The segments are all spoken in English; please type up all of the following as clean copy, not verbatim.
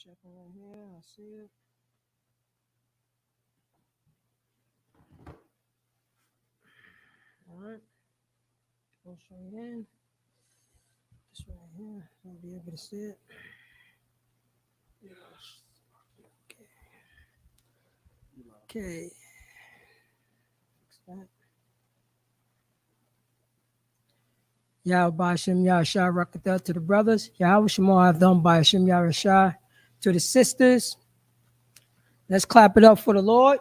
Checking right here. I see it. All right. Go straight in. This right here. I'll be able to see it. Yes. Okay. Okay. Fix that. Yahweh Hashem Yahshua Rakatah to the brothers. Yahweh Shemar Adon by Hashem Yahshua to the sisters. Let's clap it up for the Lord.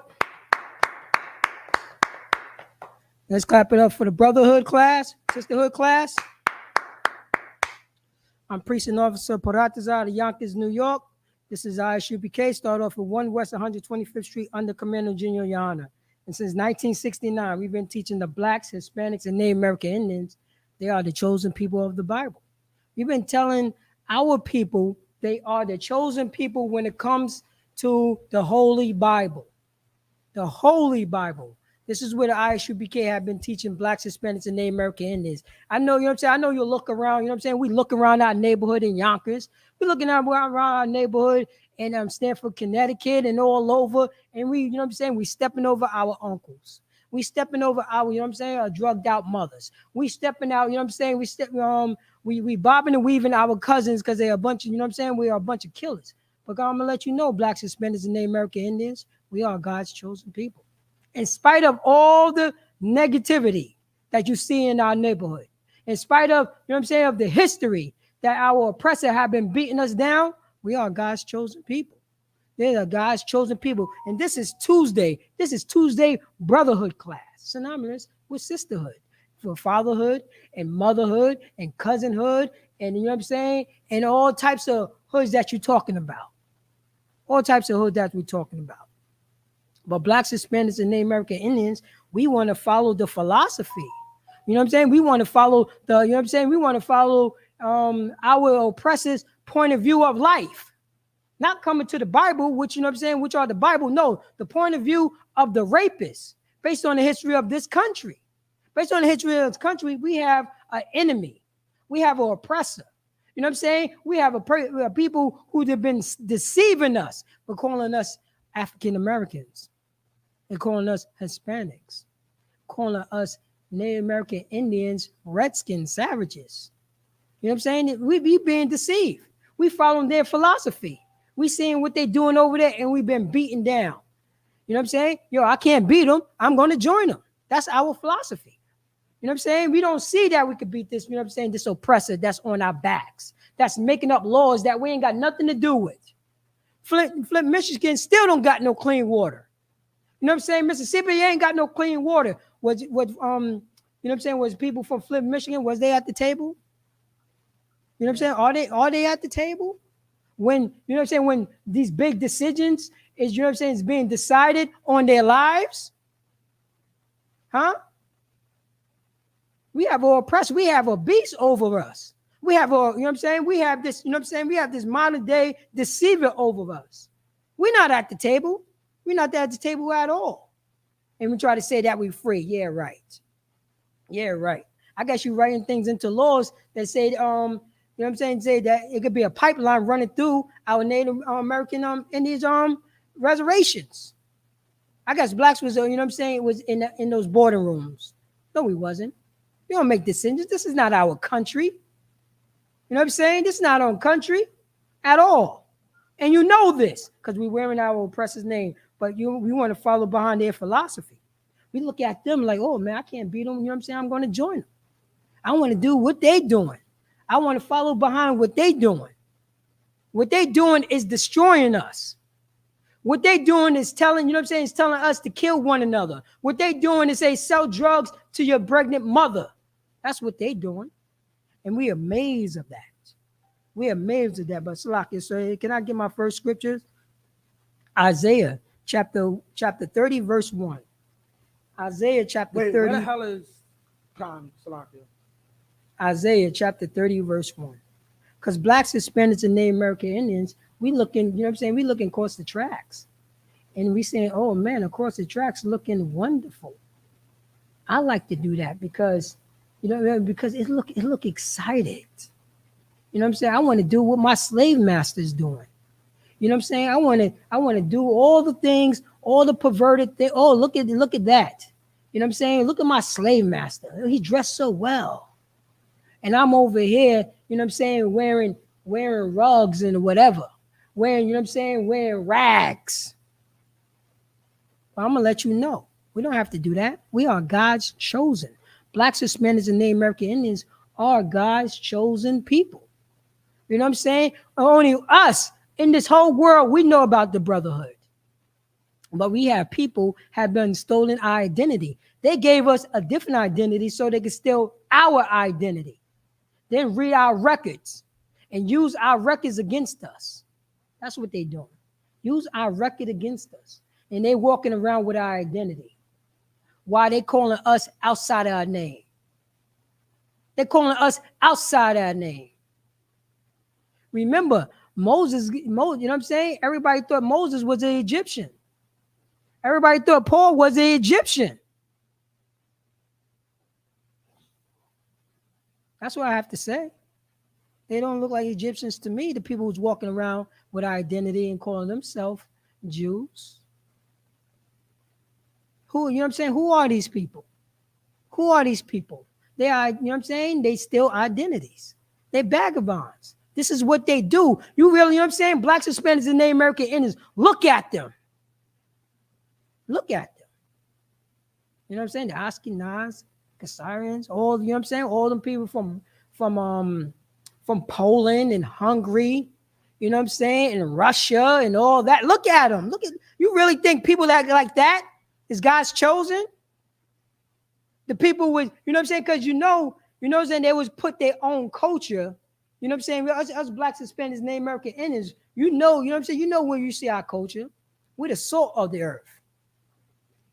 Let's clap it up for the brotherhood class, sisterhood class. I'm Priest and Officer Paratazar of Yonkers, New York. This is Isupk. Start off with 1 West 125th Street under Commander Junior Yana. And since 1969, we've been teaching the Blacks, Hispanics, and Native American Indians they are the chosen people of the Bible. We've been telling our people they are the chosen people when it comes to the Holy Bible. The Holy Bible. This is where the Isupk have been teaching Blacks, Hispanics, and Native American Indians. I know, you know what I'm saying? I know you look around, you know what I'm saying? We look around our neighborhood in Yonkers. We're looking around our neighborhood in Stamford, Connecticut, and all over. And we, you know what I'm saying? We stepping over our uncles. We stepping over our, you know what I'm saying, our drugged out mothers. We stepping out, you know what I'm saying? We bobbing and weaving our cousins because they're a bunch of, you know what I'm saying? We are a bunch of killers. But God, I'm going to let you know, Blacks, Hispanics, and Native American Indians, we are God's chosen people. In spite of all the negativity that you see in our neighborhood, in spite of, you know what I'm saying, of the history that our oppressor have been beating us down, we are God's chosen people. They are God's chosen people. And this is Tuesday. This is Tuesday brotherhood class, synonymous with sisterhood, for fatherhood and motherhood and cousinhood, and you know what I'm saying, and all types of hoods that you're talking about. All types of hoods that we're talking about. But Blacks, Hispanics, and Native American Indians, we want to follow the philosophy. You know what I'm saying? We want to follow the, you know what I'm saying? We want to follow our oppressor's point of view of life. Not coming to the Bible, which, you know what I'm saying, which are the Bible. No, the point of view of the rapist, based on the history of this country. Based on the history of this country, we have an enemy. We have an oppressor. You know what I'm saying? We have a people who have been deceiving us, but calling us African Americans. They're calling us Hispanics, calling us Native American Indians, Redskins, savages. You know what I'm saying? We be being deceived. We following their philosophy. We seeing what they're doing over there, and we've been beaten down. You know what I'm saying? Yo, I can't beat them. I'm going to join them. That's our philosophy. You know what I'm saying? We don't see that we could beat this, you know what I'm saying, this oppressor that's on our backs, that's making up laws that we ain't got nothing to do with. Flint, Michigan still don't got no clean water. You know what I'm saying? Mississippi ain't got no clean water. You know what I'm saying? Was people from Flint, Michigan, was they at the table? You know what I'm saying? Are they at the table? When, you know what I'm saying, when these big decisions is, you know what I'm saying, is being decided on their lives? Huh? We have all oppressed. We have a beast over us. We have all, you know what I'm saying? We have this, you know what I'm saying? We have this modern day deceiver over us. We're not at the table. We're not at the table at all. And we try to say that we're free. Yeah, right. Yeah, right. I guess you're writing things into laws that say, you know what I'm saying? Say that it could be a pipeline running through our Native American Indians reservations. I guess Blacks was, you know what I'm saying, was in those boarding rooms. No, we wasn't. We don't make decisions. This is not our country. You know what I'm saying? This is not our country at all. And you know this because we're wearing our oppressor's name. But we want to follow behind their philosophy. We look at them like, oh, man, I can't beat them. You know what I'm saying? I'm going to join them. I want to do what they're doing. I want to follow behind what they're doing. What they're doing is destroying us. What they're doing is telling, you know what I'm saying, is telling us to kill one another. What they're doing is they sell drugs to your pregnant mother. That's what they're doing. And we're amazed of that. We're amazed at that. But Salakia, so can I get my first scriptures? Isaiah chapter 30, verse 1. Isaiah chapter 30. Where the hell is time, Salakia? Isaiah chapter 30, verse 1. Because Blacks, Hispanics, and Native American Indians, we looking, you know what I'm saying? We looking across the tracks. And we saying, oh man, across the tracks looking wonderful. I like to do that because, you know, because it look excited. You know what I'm saying? I want to do what my slave master's doing. You know what I'm saying? I want to do all the things, all the perverted things. Oh, look at that. You know what I'm saying? Look at my slave master. He dressed so well. And I'm over here, you know what I'm saying, wearing rugs and whatever. Wearing, you know what I'm saying, wearing rags. But I'm gonna let you know. We don't have to do that. We are God's chosen. Blacks, Hispanics, and Native American Indians are God's chosen people. You know what I'm saying? Only us in this whole world, we know about the brotherhood. But we have people have been stolen our identity. They gave us a different identity so they could steal our identity. Then read our records and use our records against us. That's what they're doing. Use our record against us. And they walking around with our identity. Why they calling us outside our name? They're calling us outside our name. Remember, Moses, you know what I'm saying? Everybody thought Moses was an Egyptian. Everybody thought Paul was an Egyptian. That's what I have to say. They don't look like Egyptians to me, the people who's walking around with identity and calling themselves Jews. Who, you know what I'm saying? Who are these people? Who are these people? They are, you know what I'm saying? They steal identities. They're vagabonds. This is what they do. You really, you know what I'm saying? Blacks, Hispanics, and Native American Indians, look at them. Look at them. You know what I'm saying? The Ashkenaz, Kasarians, all, you know what I'm saying? All them people from Poland and Hungary, you know what I'm saying? And Russia and all that. Look at them. Look at, you really think people that like that is God's chosen? The people with, you know what I'm saying? Because you know what I'm saying? They was put their own culture. You know what I'm saying? Us Blacks, Hispanics, Native American Indians, you know what I'm saying? You know where you see our culture. We're the salt of the earth.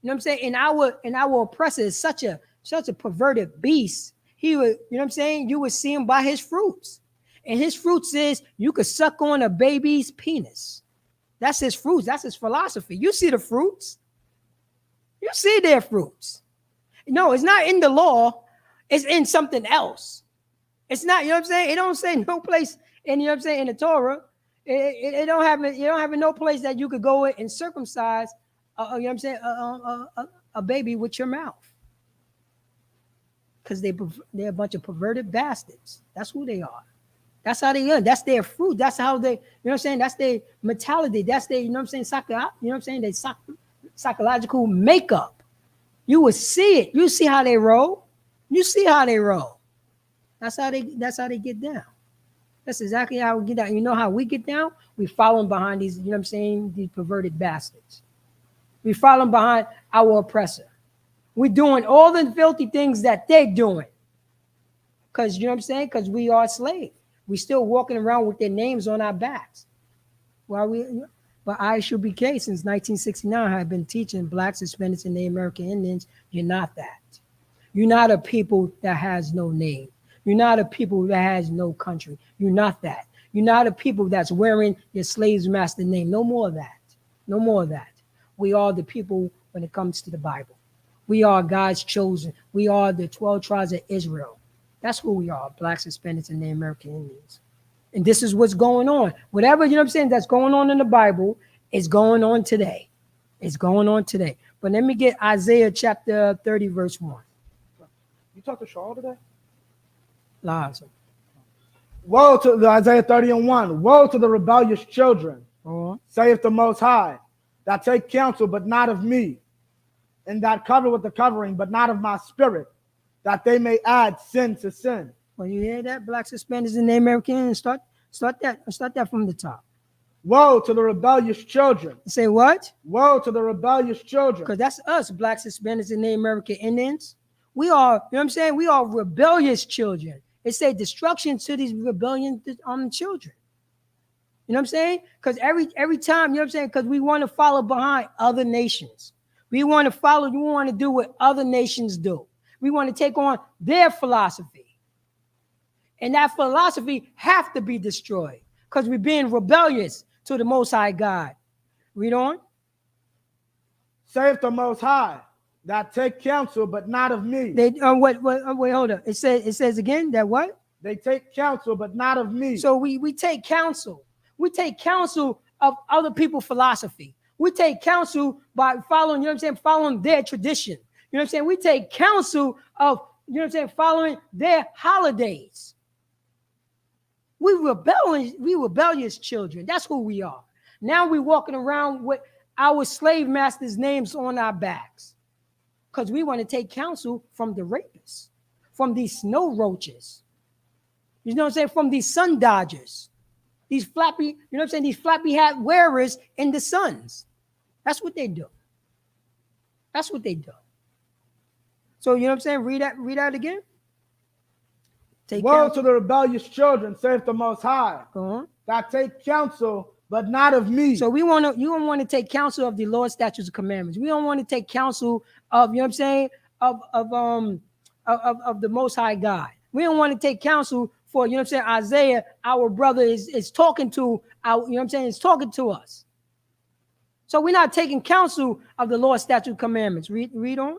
You know what I'm saying? And our oppressor is such a perverted beast. He would, you know what I'm saying? You would see him by his fruits. And his fruits is you could suck on a baby's penis. That's his fruits. That's his philosophy. You see the fruits. You see their fruits. No, it's not in the law. It's in something else. It's not, you know what I'm saying? It don't say no place in, you know what I'm saying, in the Torah. It don't have it. You don't have no place that you could go and circumcise, you know what I'm saying, a baby with your mouth. Because they're a bunch of perverted bastards. That's who they are. That's how they are. That's their fruit. That's how they, you know what I'm saying? That's their mentality. That's their, you know what I'm saying, you know what I'm saying, their psychological makeup. You will see it. You see how they roll. You see how they roll. That's how they get down. That's exactly how we get down. You know how we get down? We following behind these, you know what I'm saying, these perverted bastards. We following behind our oppressor. We're doing all the filthy things that they're doing. Because, you know what I'm saying? Because we are slaves. We still walking around with their names on our backs. But Isupk since 1969 have been teaching Blacks, Hispanics, and Native American Indians, you're not that. You're not a people that has no name. You're not a people that has no country. You're not that. You're not a people that's wearing your slave's master name. No more of that. No more of that. We are the people when it comes to the Bible. We are God's chosen. We are the 12 tribes of Israel. That's who we are, Blacks, Hispanics, and Native American Indians. And this is what's going on. Whatever, you know what I'm saying, that's going on in the Bible is going on today. It's going on today. But let me get Isaiah chapter 30, verse 1. You talked to Shaw today? Lies. Woe to the Isaiah 30 and 1. Woe to the rebellious children, saith the Most High, that take counsel, but not of me, and that cover with the covering, but not of my spirit, that they may add sin to sin. Well, you hear that, Blacks, Hispanics, and Native American Indians? Start that from the top. Woe to the rebellious children. Say what? Woe to the rebellious children. Because that's us, Blacks, Hispanics, and Native American Indians. We are, you know what I'm saying? We are rebellious children. It say destruction to these rebellion children. You know what I'm saying? Because every time, you know what I'm saying? Because we want to follow behind other nations. We want to do what other nations do. We want to take on their philosophy. And that philosophy have to be destroyed because we're being rebellious to the Most High God. Read on. Saith the Most High, that take counsel, but not of me. Wait, hold up. It says again that what? They take counsel, but not of me. So we take counsel. We take counsel of other people's philosophy. We take counsel by following, you know what I'm saying, following their tradition. You know what I'm saying? We take counsel of, you know what I'm saying, following their holidays. We rebellious children. That's who we are. Now we're walking around with our slave masters' names on our backs because we want to take counsel from the rapists, from these snow roaches. You know what I'm saying? From these sun dodgers, these flappy, you know what I'm saying? These flappy hat wearers in the suns. That's what they do. That's what they do. So, you know what I'm saying? Read that again. Woe to the rebellious children, saith the Most High, that take counsel, but not of me. So you don't want to take counsel of the Lord's statutes and commandments. We don't want to take counsel of, you know what I'm saying, of the Most High God. We don't want to take counsel for, you know what I'm saying, Isaiah, our brother is talking to our, you know what I'm saying, is talking to us. So we're not taking counsel of the Lord's statutes and commandments. Read on.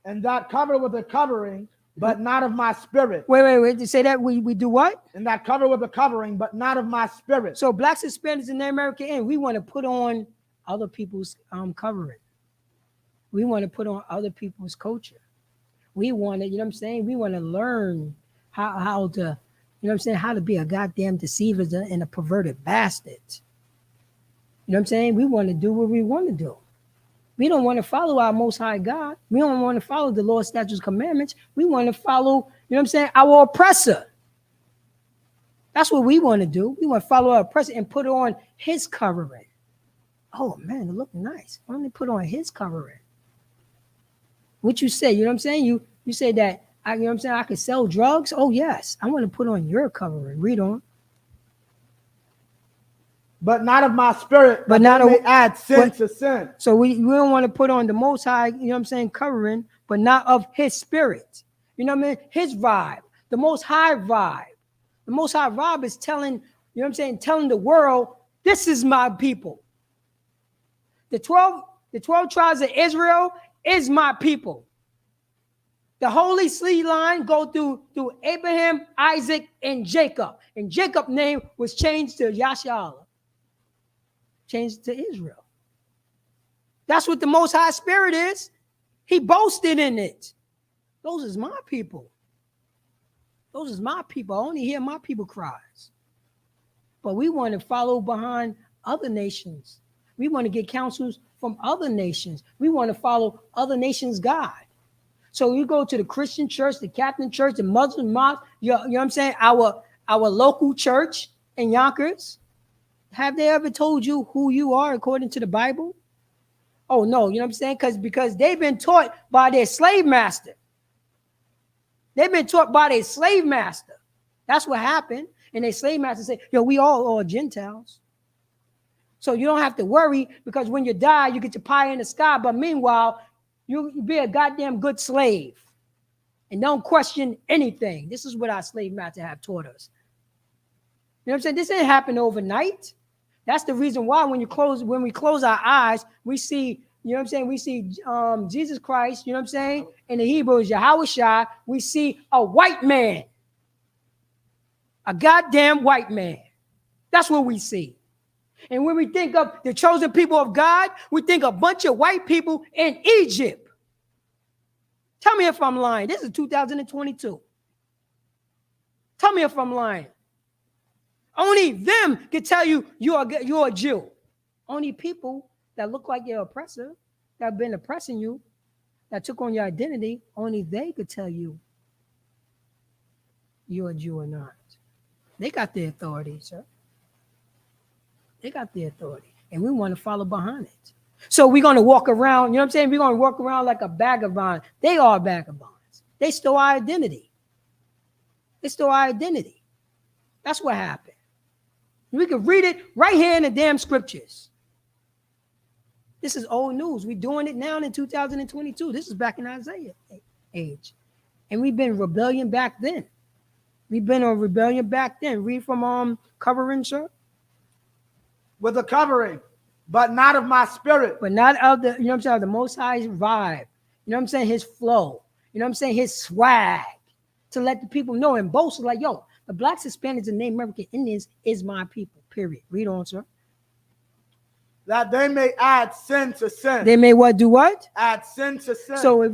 And that covered with a covering, but not of my spirit. Wait. Say that we do what? And that covered with a covering, but not of my spirit. So blacks, Hispanics, and the American Indian, we want to put on other people's covering. We want to put on other people's culture. We want to, you know what I'm saying? We want to learn how to, you know what I'm saying, how to be a goddamn deceiver and a perverted bastard. You know what I'm saying? We want to do what we want to do. We don't want to follow our Most High God. We don't want to follow the Lord's statutes, commandments. We want to follow, you know what I'm saying, our oppressor. That's what we want to do. We want to follow our oppressor and put on his covering. Oh, man, it looked nice. Why don't they put on his covering? What you say, you know what I'm saying? You say that, you know what I'm saying, I could sell drugs? Oh, yes. I want to put on your covering. Read on. But not of my spirit, but not add sin to sin. So we don't want to put on the Most High, you know what I'm saying, covering, but not of his spirit. You know what I mean? His vibe, the Most High vibe. The Most High vibe is telling, you know what I'm saying, telling the world, this is my people. The 12 tribes of Israel is my people. The holy seed line go through Abraham, Isaac, and Jacob. And Jacob's name was changed to Yashala. Changed to Israel. That's what the Most High Spirit is. He boasted in it. Those is my people. Those is my people. I only hear my people cries. But we want to follow behind other nations. We want to get counsels from other nations. We want to follow other nations' God. So you go to the Christian church, the Catholic church, the Muslim mosque, you know what I'm saying? Our local church in Yonkers. Have they ever told you who you are according to the Bible? Oh, no, you know what I'm saying? Because they've been taught by their slave master. They've been taught by their slave master. That's what happened. And their slave master said, yo, we all are Gentiles. So you don't have to worry because when you die, you get your pie in the sky. But meanwhile, you be a goddamn good slave and don't question anything. This is what our slave master have taught us. You know what I'm saying? This didn't happen overnight. That's the reason why when we close our eyes, we see, you know what I'm saying? We see Jesus Christ, you know what I'm saying? In the Hebrew is Yahushua. We see a white man, a goddamn white man. That's what we see. And when we think of the chosen people of God, we think a bunch of white people in Egypt. Tell me if I'm lying. This is 2022. Tell me if I'm lying. Only them can tell you you're a Jew. Only people that look like your oppressor, that have been oppressing you, that took on your identity, only they could tell you you're a Jew or not. They got the authority, sir. They got the authority. And we want to follow behind it. So we're going to walk around, you know what I'm saying? We're going to walk around like a vagabond. They are vagabonds. They stole our identity. They stole our identity. That's what happened. We can read it right here in the damn scriptures. This is old news. We're doing it now in 2022. This is back in Isaiah age. And we've been rebellion back then. We've been on rebellion back then. Read from covering, sir. With a covering, but not of my spirit. But not of the, you know what I'm saying, the Most High's vibe. You know what I'm saying? His flow. You know what I'm saying? His swag. To let the people know and boast like, yo, The blacks, Hispanics, and Native American Indians is my people, period. Read on, sir. That they may add sin to sin. They may what do what? Add sin to sin. So if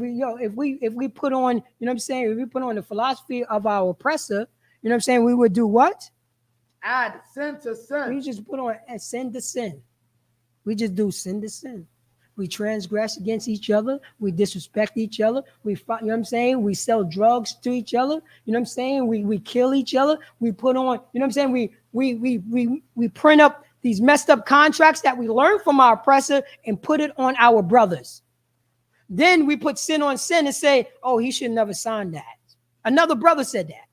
we put on, you know what I'm saying, if we put on the philosophy of our oppressor, you know what I'm saying, we would do what? Add sin to sin. We just put on sin to sin. We just do sin to sin. We transgress against each other. We disrespect each other. You know what I'm saying? We sell drugs to each other. You know what I'm saying? We kill each other. We put on, you know what I'm saying? We print up these messed up contracts that we learned from our oppressor and put it on our brothers. Then we put sin on sin and say, oh, he should never sign that. Another brother said that.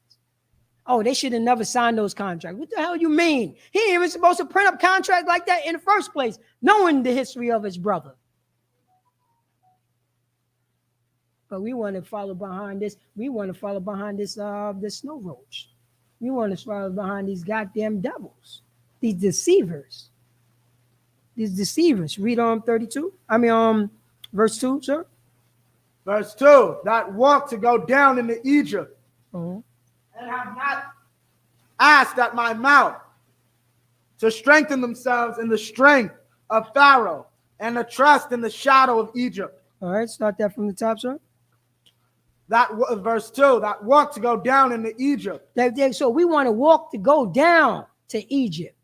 Oh, they should have never signed those contracts. What the hell you mean? He ain't even supposed to print up contracts like that in the first place, knowing the history of his brother. But we want to follow behind this. We want to follow behind this snow roach. We want to follow behind these goddamn devils, these deceivers. These deceivers. Read on 32. Verse 2, sir. Verse 2, that walk to go down into Egypt, and have not asked at my mouth to strengthen themselves in the strength of Pharaoh and to trust in the shadow of Egypt. All right, start that from the top, sir. That verse 2, that walk to go down into Egypt. So we want to walk to go down to Egypt.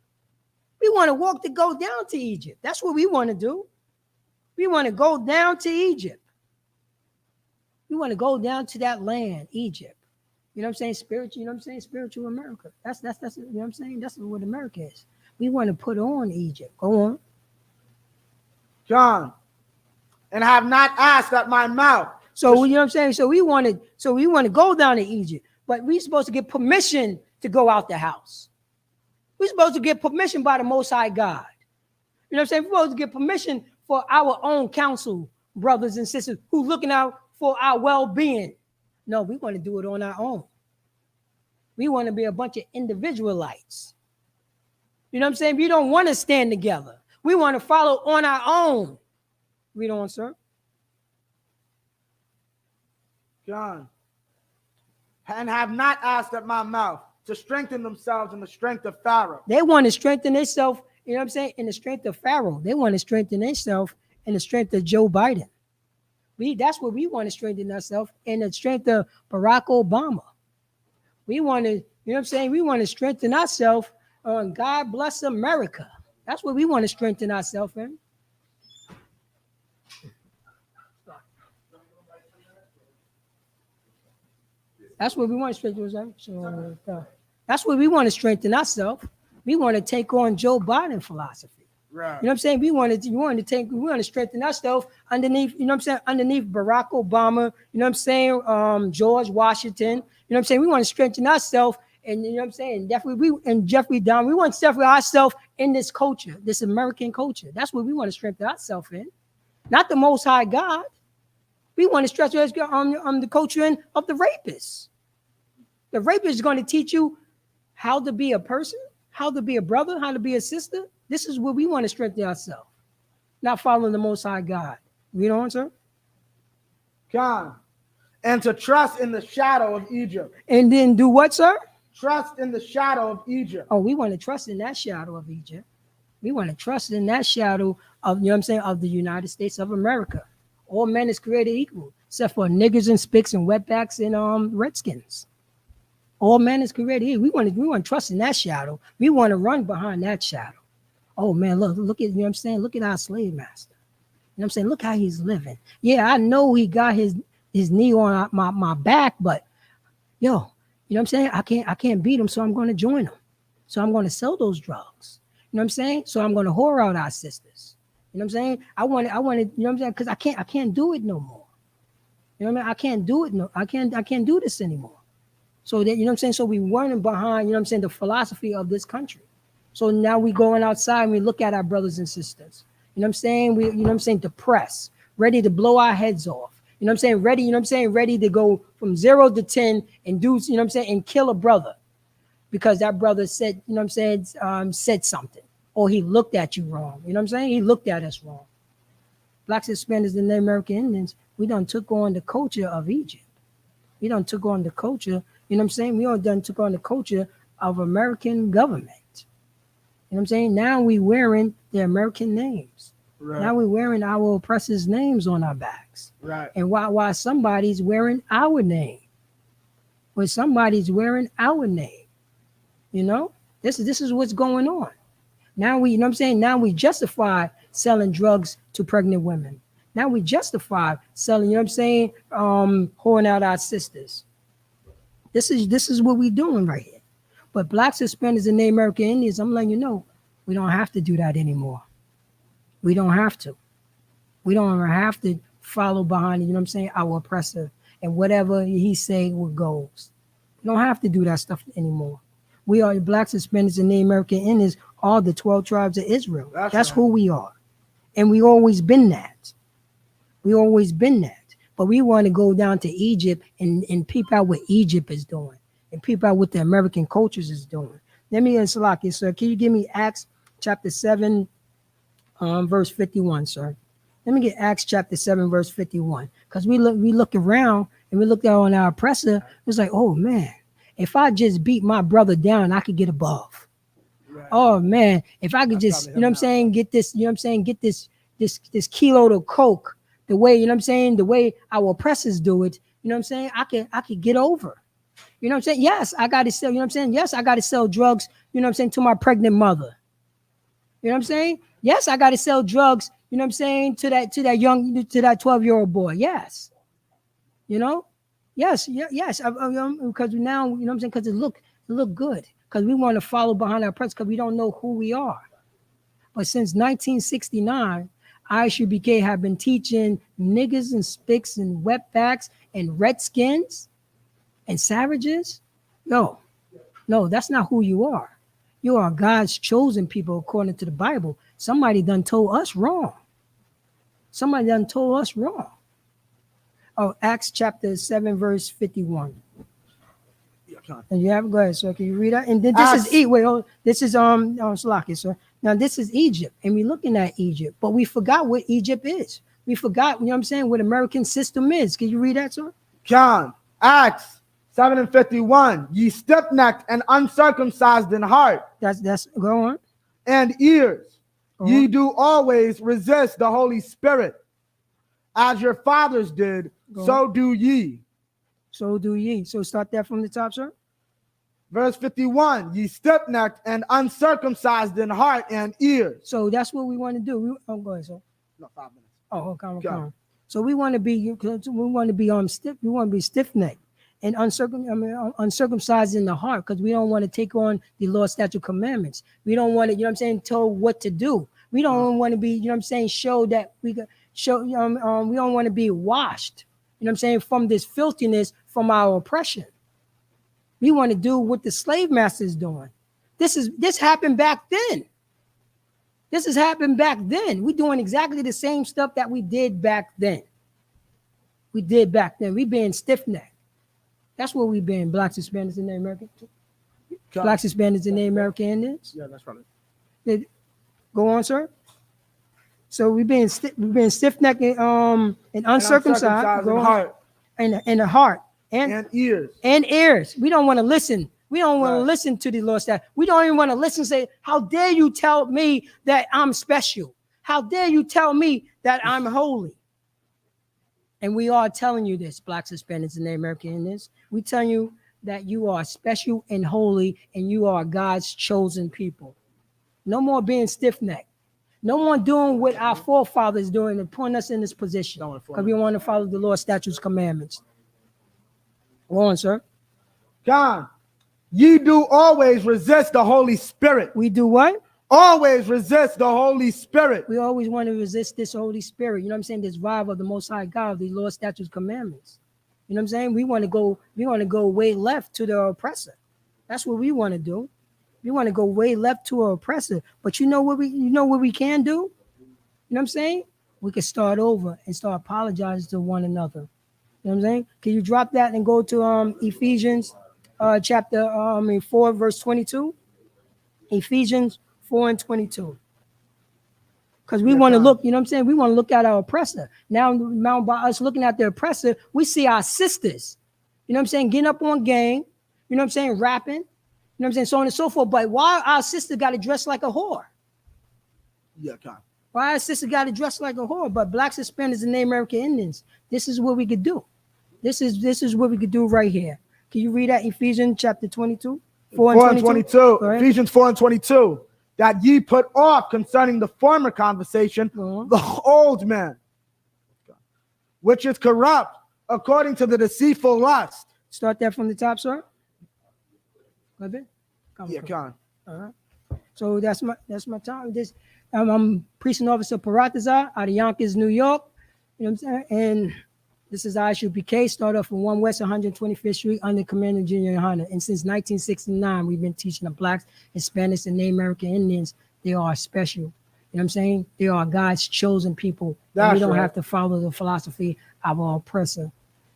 We want to walk to go down to Egypt. That's what we want to do. We want to go down to Egypt. We want to go down to that land, Egypt. You know what I'm saying? Spiritual, you know what I'm saying? Spiritual America. That's you know what I'm saying? That's what America is. We want to put on Egypt. Go on. John, and have not asked at my mouth. So you know what I'm saying? So we want to go down to Egypt, but we're supposed to get permission to go out the house. We're supposed to get permission by the Most High God. You know what I'm saying? We're supposed to get permission for our own counsel, brothers and sisters, who looking out for our well-being. No, we want to do it on our own. We want to be a bunch of individualites. You know what I'm saying? We don't want to stand together. We want to follow on our own. Read on, sir. John, and have not asked at my mouth to strengthen themselves in the strength of Pharaoh. They want to strengthen themselves, you know what I'm saying, in the strength of Pharaoh. They want to strengthen themselves in the strength of Joe Biden. That's what we want to strengthen ourselves in the strength of Barack Obama. We want to, you know what I'm saying, we want to strengthen ourselves on God bless America. That's what we want to strengthen ourselves in. That's what we want to strengthen ourselves. So, that's what we want to strengthen ourselves. We want to take on Joe Biden philosophy. Right. You know what I'm saying? We want to strengthen ourselves underneath, you know what I'm saying, underneath Barack Obama, you know what I'm saying, George Washington, you know what I'm saying? We want to strengthen ourselves, and you know what I'm saying, Jeffrey Dahmer, we want to strengthen ourselves in this culture, this American culture. That's what we want to strengthen ourselves in. Not the Most High God. We want to strengthen ourselves on the culture of the rapists. The rapist is going to teach you how to be a person, how to be a brother, how to be a sister. This is where we want to strengthen ourselves, not following the Most High God. Read on, sir. God, and to trust in the shadow of Egypt. And then do what, sir? Trust in the shadow of Egypt. Oh, we want to trust in that shadow of Egypt. We want to trust in that shadow of, you know what I'm saying, of the United States of America. All men is created equal, except for niggers and spicks and wetbacks and redskins. All men is created equal. We want to trust in that shadow. We want to run behind that shadow. Oh man, look at, you know what I'm saying? Look at our slave master. You know what I'm saying? Look how he's living. Yeah, I know he got his knee on my back, but yo, you know what I'm saying? I can't beat him, so I'm going to join him. So I'm going to sell those drugs. You know what I'm saying? So I'm going to whore out our sisters. You know what I'm saying? I want to, you know what I'm saying? Because I can't do it no more. You know what I mean? I can't do it. No, I can't do this anymore. So that, you know what I'm saying? So we running behind, you know what I'm saying, the philosophy of this country. So now we going outside and we look at our brothers and sisters. You know what I'm saying? We, you know what I'm saying, depressed, ready to blow our heads off. You know what I'm saying? Ready, you know what I'm saying, ready to go from 0 to 10 and do, you know what I'm saying, and kill a brother because that brother said, you know what I'm saying, said something, or he looked at you wrong. You know what I'm saying? He looked at us wrong. Blacks, Hispanics, and Native American Indians, we done took on the culture of Egypt. We done took on the culture, you know what I'm saying? We all done took on the culture of American government. You know what I'm saying? Now we wearing the American names. Right. Now we're wearing our oppressors' names on our backs. Right. And why somebody's wearing our name. When somebody's wearing our name. You know? This is what's going on. Now we, you know what I'm saying? Now we justify selling drugs to pregnant women. Now we justify selling, you know what I'm saying? Whoring out our sisters. This is what we're doing right here. But blacks, Hispanics, and Native American Indians, I'm letting you know, we don't have to do that anymore. We don't have to. We don't have to follow behind, you know what I'm saying, our oppressor. And whatever he say, what goes. We don't have to do that stuff anymore. We are the blacks, Hispanics, and Native American Indians, all the 12 tribes of Israel. That's right. who we are. And we always been that. We always been that. But we want to go down to Egypt and peep out what Egypt is doing. And peep out what the American cultures is doing. Let me, Salaki, sir, can you give me Acts chapter 7, verse 51, sir? Let me get Acts chapter 7, verse 51. Because we look around and we look down on our oppressor. It's like, oh, man, if I just beat my brother down, I could get above. Right. Oh, man, if I could just, you know what I'm saying, get this, you know what I'm saying, get this kilo of coke, the way, you know what I'm saying, the way our oppressors do it, you know what I'm saying, I could get over. You know what I'm saying? Yes, I got to sell, you know what I'm saying? Yes, I got to sell drugs, you know what I'm saying, to my pregnant mother. You know what I'm saying? Yes, I got to sell drugs, you know what I'm saying, to that 12-year-old boy. Yes. You know? Yes, yes. Because now, you know what I'm saying, because it look good. Because we want to follow behind our oppressors because we don't know who we are. But since 1969, ISUPK have been teaching niggas and spicks and wetbacks and redskins and savages. No, that's not who you are. You are God's chosen people according to the Bible. Somebody done told us wrong. Oh, Acts chapter 7, verse 51. And you have it, go ahead, sir. Can you read that? And then this is Salaki, sir. Now this is Egypt, and we're looking at Egypt, but we forgot what Egypt is. We forgot, you know what I'm saying, what American system is. Can you read that, sir? John, Acts 7 and 51. Ye stiff-necked and uncircumcised in heart. That's go on. And ears. Ye do always resist the Holy Spirit. As your fathers did, so do ye. So do ye. So start that from the top, sir. Verse 51, ye stiff-necked and uncircumcised in heart and ears. So that's what we want to do. Go ahead, sir. No, 5 minutes. Oh, come on. So we want to be stiff. We want to be stiff-necked and uncircumcised in the heart, because we don't want to take on the Lord's statute commandments. We don't want to, you know what I'm saying, told what to do. We don't want to be, you know what I'm saying, show that we could show. We don't want to be washed, you know what I'm saying, from this filthiness, from our oppression. We want to do what the slave master is doing. This happened back then. This has happened back then. We're doing exactly the same stuff that we did back then. We being stiff-necked. That's what we been, blacks, Hispanics, and Native American. Blacks, Hispanics, and Native American Indians. Yeah, that's right. Go on, sir. So we've been stiff-necked and uncircumcised. Go on. In the heart. And ears. And ears. We don't want to listen. We don't want to listen to the Lord's statute. We don't even want to listen and say, how dare you tell me that I'm special? How dare you tell me that I'm holy? And we are telling you this, blacks, Hispanics, and Native American Indians. We tell you that you are special and holy, and you are God's chosen people. No more being stiff-necked. No more doing what our forefathers doing and putting us in this position, because we want to follow the Lord's statutes, commandments. Go on, sir. John, ye do always resist the Holy Spirit. We do what? Always resist the Holy Spirit. We always want to resist this Holy Spirit. You know what I'm saying? This vibe of the Most High God, the Lord's statutes, commandments. You know what I'm saying? We want to go way left to the oppressor. That's what we want to do. We want to go way left to our oppressor. But you know what we can do? You know what I'm saying? We can start over and start apologizing to one another. You know what I'm saying? Can you drop that and go to Ephesians chapter 4, verse 22? Ephesians 4 and 22. Because we want to look, you know what I'm saying? We want to look at our oppressor. Now by us looking at the oppressor, we see our sisters, you know what I'm saying, getting up on game, you know what I'm saying, rapping, what I'm saying? So on and so forth. But why our sister got to dress like a whore? Yeah, Con. Why our sister got to dress like a whore? But blacks, Hispanics, and Native American Indians, this is what we could do. This is what we could do right here. Can you read that Ephesians chapter 22? 4 and 22. Ephesians 4 and 22. That ye put off concerning the former conversation, the old man, which is corrupt according to the deceitful lust. Start that from the top, sir. Go ahead. Yeah, Con. All right. So that's my time. I'm precinct officer Paratazar out of Yonkers, New York. You know what I'm saying? And this is Isupk. Start off from 1 West 125th Street under Commander Junior Yohana. And since 1969, we've been teaching the blacks, Hispanics, and Native American Indians. They are special. You know what I'm saying? They are God's chosen people. And we don't have to follow the philosophy of our oppressor.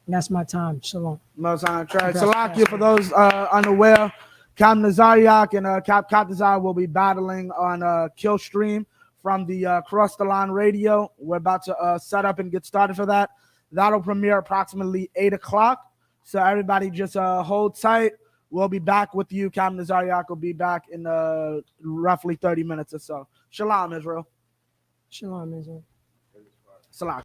And that's my time. Shalom. Most honored. Salakia, for those unaware, Captain Nazariak and Cap Desire will be battling on Kill Stream from the Cross the Line radio. We're about to set up and get started for that. That'll premiere approximately 8 o'clock. So everybody just hold tight. We'll be back with you. Captain Nazariak will be back in roughly 30 minutes or so. Shalom, Israel. Shalom, Israel. Salam.